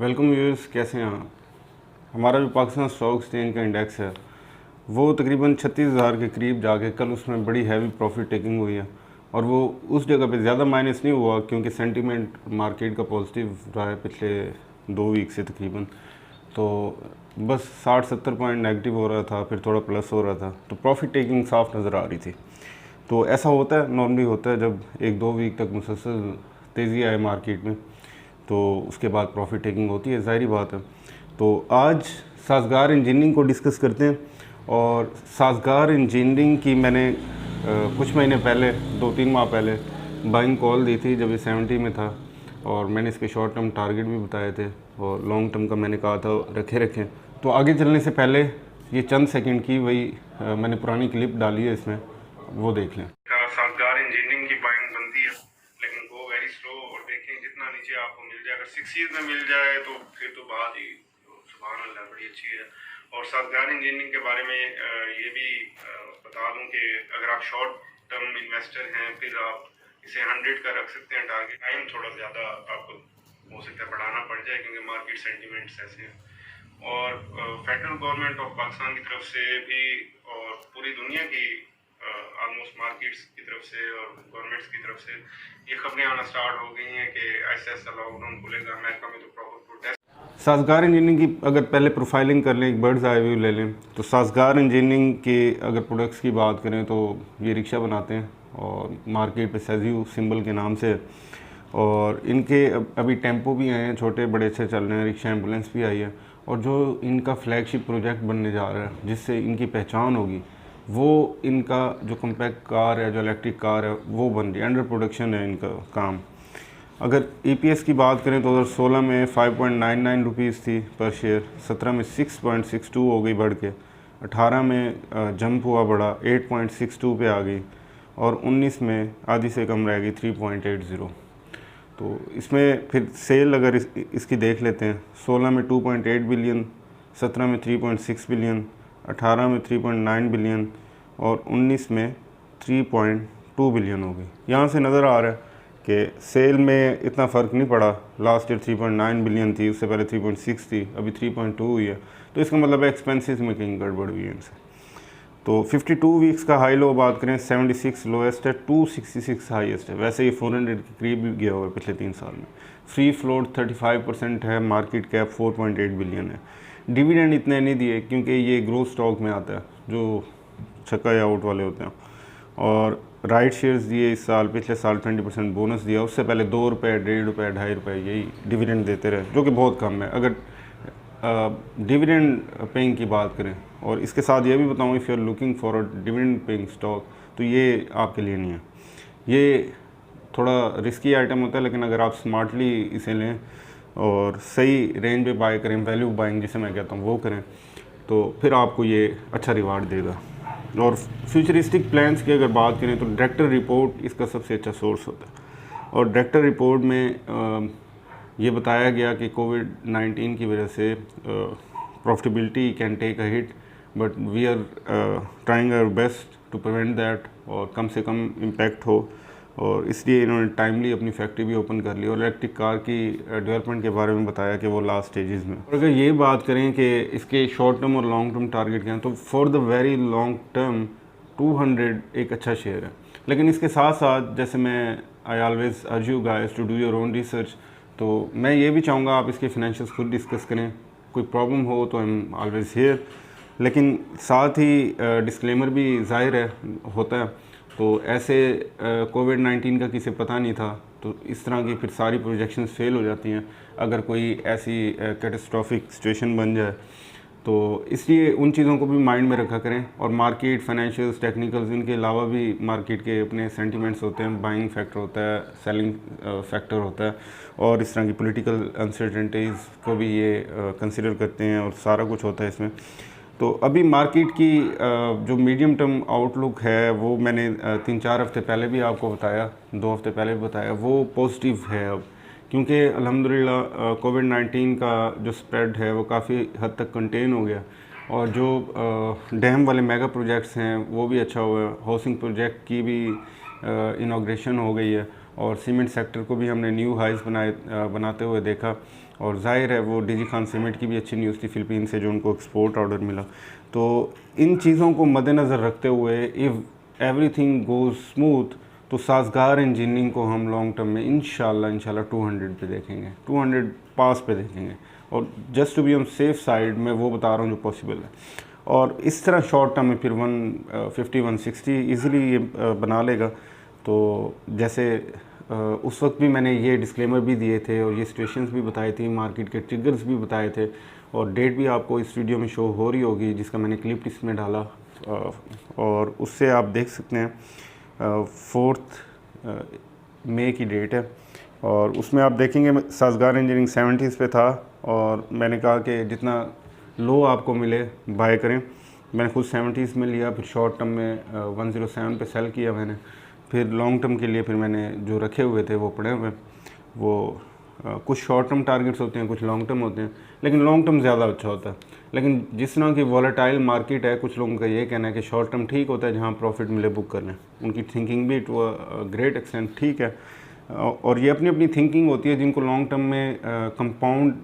Welcome viewers, कैसे हैं आप। हमारा जो पाकिस्तान स्टॉक एक्सचेंज का इंडेक्स है वो तकरीबन 36,000 के करीब जाके कल उसमें बड़ी हैवी प्रॉफिट टेकिंग हुई है और वो उस जगह पे ज़्यादा माइनस नहीं हुआ क्योंकि सेंटीमेंट मार्केट का पॉजिटिव रहा है पिछले 2 वीक से तकरीबन। तो बस 60-70 पॉइंट नेगेटिव हो रहा था, फिर थोड़ा प्लस हो रहा था, तो प्रॉफिट टेकिंग साफ नज़र आ रही थी। तो ऐसा होता है, नॉर्मली होता है जब 1-2 वीक तक मुसलसल तेज़ी आए मार्केट में तो उसके बाद प्रॉफिट टेकिंग होती है, ज़ाहिर बात है। तो आज साज़गार इंजीनियरिंग को डिस्कस करते हैं। और साज़गार इंजीनियरिंग की मैंने कुछ महीने पहले 2-3 माह पहले बाइंग कॉल दी थी जब ये 70 में था, और मैंने इसके शॉर्ट टर्म टारगेट भी बताए थे और लॉन्ग टर्म का मैंने कहा था रखें। तो आगे चलने से पहले ये चंद सेकंड की वही मैंने पुरानी क्लिप डाली है, इसमें वो देख लें। साज़गार इंजीनियरिंग की बाइंग बनती है लेकिन गो वेरी स्लो, और देखें जितना नीचे आपको मिल जाए, अगर 60 में मिल जाए तो फिर तो बात ही सुभान अल्लाह बड़ी अच्छी है। और साज़गार इंजीनियरिंग के बारे में ये भी बता दूं कि अगर आप शॉर्ट टर्म इन्वेस्टर हैं फिर आप इसे 100 का रख सकते हैं टारगेट। टाइम थोड़ा ज़्यादा आपको हो सकता है बढ़ाना पड़ जाए क्योंकि मार्केट सेंटिमेंट्स ऐसे हैं। और फेडरल गवर्नमेंट ऑफ पाकिस्तान की तरफ से भी और पूरी दुनिया की ऑलमोस्ट मार्केट्स की तरफ से और गवर्नमेंट्स की तरफ से ये खबरें आना स्टार्ट हो गई हैं कि ऐसा लॉकडाउन खुलेगा। अमेरिका में तो प्रॉपर प्रोटेस्ट। साज़गार इंजीनियरिंग की अगर पहले प्रोफाइलिंग कर लें, एक बर्ड्स आई व्यू ले लें, तो साज़गार इंजीनियरिंग के अगर प्रोडक्ट्स की बात करें तो ये रिक्शा बनाते हैं और मार्केट पे सेज़्यू सिंबल के नाम से। और इनके अभी टेम्पो भी आए हैं, छोटे बड़े अच्छे चल रहे हैं, रिक्शा एम्बुलेंस भी आई है। और जो इनका फ्लैगशिप प्रोजेक्ट बनने जा रहा है जिससे इनकी पहचान होगी, वो इनका जो कॉम्पैक्ट कार है, जो इलेक्ट्रिक कार है, वो बन रही है, अंडर प्रोडक्शन है इनका काम। अगर ईपीएस की बात करें तो 2016 में 5.99 रुपीज़ थी पर शेयर, 17 में 6.62 हो गई बढ़ के, 18 में जंप हुआ बढ़ा 8.62 पे आ गई, और 19 में आधी से कम रह गई 3.80। तो इसमें फिर सेल अगर इसकी देख लेते हैं, 16 में 2.8 बिलियन, 17 में 3.6 बिलियन, 18 में 3.9 बिलियन और 19 में 3.2 बिलियन हो गई। यहाँ से नज़र आ रहा है कि सेल में इतना फ़र्क नहीं पड़ा। लास्ट ईयर 3.9 बिलियन थी, उससे पहले 3.6 थी, अभी 3.2 हुई है। तो इसका मतलब एक्सपेंसेस में कहीं गड़बड़ हुई है इनसे। तो 52 वीक्स का हाई लो बात करें, 76 लोएस्ट है, 266 हाईएस्ट है। वैसे ये 400 के करीब भी गया हुआ है पिछले 3 साल में। फ्री फ्लोट 35% है, मार्केट कैप 4.8 बिलियन है। डिविडेंड इतने नहीं दिए क्योंकि ये ग्रोथ स्टॉक में आता है जो छक्का या आउट वाले होते हैं। और राइट शेयर्स दिए इस साल, पिछले साल 20% बोनस दिया, उससे पहले 2 रुपये, 1.5 रुपये, 2.5 रुपये यही डिविडेंड देते रहे, जो कि बहुत कम है अगर डिविडेंड पेइंग की बात करें। और इसके साथ ये भी बताऊँ, if you are looking for a dividend paying stock तो ये आपके लिए नहीं है। ये थोड़ा रिस्की आइटम होता है, लेकिन अगर आप स्मार्टली इसे लें और सही रेंज पे बाय करें, वैल्यू बाइंग जिसे मैं कहता हूँ वो करें, तो फिर आपको ये अच्छा रिवार्ड देगा। और फ्यूचरिस्टिक प्लान्स की अगर बात करें तो डायरेक्टर रिपोर्ट इसका सबसे अच्छा सोर्स होता है। और डायरेक्टर रिपोर्ट में ये बताया गया कि कोविड-19 की वजह से profitability can take a hit, but we are trying our best to prevent that, और कम से कम इम्पैक्ट हो। और इसलिए इन्होंने टाइमली अपनी फैक्ट्री भी ओपन कर ली और इलेक्ट्रिक कार की डेवलपमेंट के बारे में बताया कि वो लास्ट स्टेजेस में। और अगर ये बात करें कि इसके शॉर्ट टर्म और लॉन्ग टर्म टारगेट क्या हैं, तो for the very long term 200 एक अच्छा शेयर है। लेकिन इसके साथ साथ जैसे मैं I always urge you guys to do your own research, तो मैं ये भी चाहूँगा आप इसके फाइनेंशियल्स खुद डिस्कस करें। कोई प्रॉब्लम हो तो आई एम ऑलवेज हियर, लेकिन साथ ही डिस्क्लेमर भी ज़ाहिर है होता है। तो ऐसे कोविड-19 का किसी पता नहीं था, तो इस तरह की फिर सारी प्रोजेक्शंस फेल हो जाती हैं अगर कोई ऐसी कैटास्ट्रॉफिक सिचुएशन बन जाए। तो इसलिए उन चीज़ों को भी माइंड में रखा करें। और मार्केट, फाइनेंशियल्स, टेक्निकल्स, इनके अलावा भी मार्केट के अपने सेंटिमेंट्स होते हैं, बाइंग फैक्टर होता है, सेलिंग फैक्टर होता है, और इस तरह की पॉलिटिकल अनसर्टेनिटीज़ को भी ये कंसिडर करते हैं, और सारा कुछ होता है इसमें। तो अभी मार्केट की जो मीडियम टर्म आउटलुक है वो मैंने 3-4 हफ्ते पहले भी आपको बताया, 2 हफ्ते पहले भी बताया, वो पॉजिटिव है अब, क्योंकि अल्हम्दुलिल्लाह कोविड-19 का जो स्प्रेड है वो काफ़ी हद तक कंटेन हो गया। और जो डैम वाले मेगा प्रोजेक्ट्स हैं वो भी अच्छा हुआ है। हाउसिंग प्रोजेक्ट की भी इनाग्रेशन हो गई है, और सीमेंट सेक्टर को भी हमने न्यू हाइज बनाते हुए देखा। और जाहिर है वो डीजी खान सीमेंट की भी अच्छी न्यूज़ थी फ़िलिपीन से, जो उनको एक्सपोर्ट ऑर्डर मिला। तो इन चीज़ों को मद्देनज़र रखते हुए इफ़ एवरीथिंग गोज़ स्मूथ तो साजगार इंजीनियरिंग को हम लॉन्ग टर्म में इंशाल्लाह 200 पे देखेंगे, 200 पास पे देखेंगे। और just to be on safe side मैं वो बता रहा हूँ जो पॉसिबल है। और इस तरह शॉर्ट टर्म में फिर 150 160 ईज़िली ये बना लेगा। तो जैसे उस वक्त भी मैंने ये डिस्क्लेमर भी दिए थे और ये सिचुएशंस भी बताई थी, मार्केट के ट्रिगर्स भी बताए थे, और डेट भी आपको इस वीडियो में शो हो रही होगी जिसका मैंने क्लिप इसमें डाला। और उससे आप देख सकते हैं 4 मई की डेट है, और उसमें आप देखेंगे साजगार इंजीनियरिंग 70s पे था, और मैंने कहा कि जितना लो आपको मिले बाय करें। मैंने खुद 70s में लिया, फिर शॉर्ट टर्म में 107 पे सेल किया मैंने, फिर लॉन्ग टर्म के लिए फिर मैंने जो रखे हुए थे वो पड़े हुए। वो कुछ शॉर्ट टर्म टारगेट्स होते हैं, कुछ लॉन्ग टर्म होते हैं, लेकिन लॉन्ग टर्म ज़्यादा अच्छा होता है। लेकिन जिस तरह की वॉलेटाइल मार्केट है, कुछ लोगों का ये कहना है कि शॉर्ट टर्म ठीक होता है जहाँ प्रॉफिट मिले बुक कर लें। उनकी थिंकिंग भी टू अ ग्रेट एक्सटेंट ठीक है, और ये अपनी अपनी थिंकिंग होती है। जिनको लॉन्ग टर्म में कंपाउंड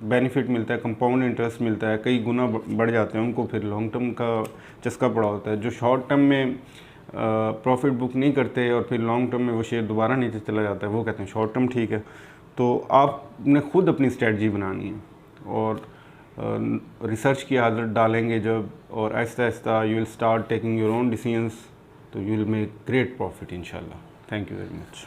बेनिफिट मिलता है, कंपाउंड इंटरेस्ट मिलता है, कई गुना बढ़ जाते हैं, उनको फिर लॉन्ग टर्म का चस्का पड़ा होता है। जो शॉर्ट टर्म में प्रॉफिट बुक नहीं करते और फिर लॉन्ग टर्म में वो शेयर दोबारा नीचे चला जाता है, वो कहते हैं शॉर्ट टर्म ठीक है। तो आपने खुद अपनी स्ट्रेटजी बनानी है, और रिसर्च की आदत डालेंगे जब, और आहिस्ता आहिस्ता you will start taking your own decisions, तो you will make great profit इंशाल्लाह। Thank you very much.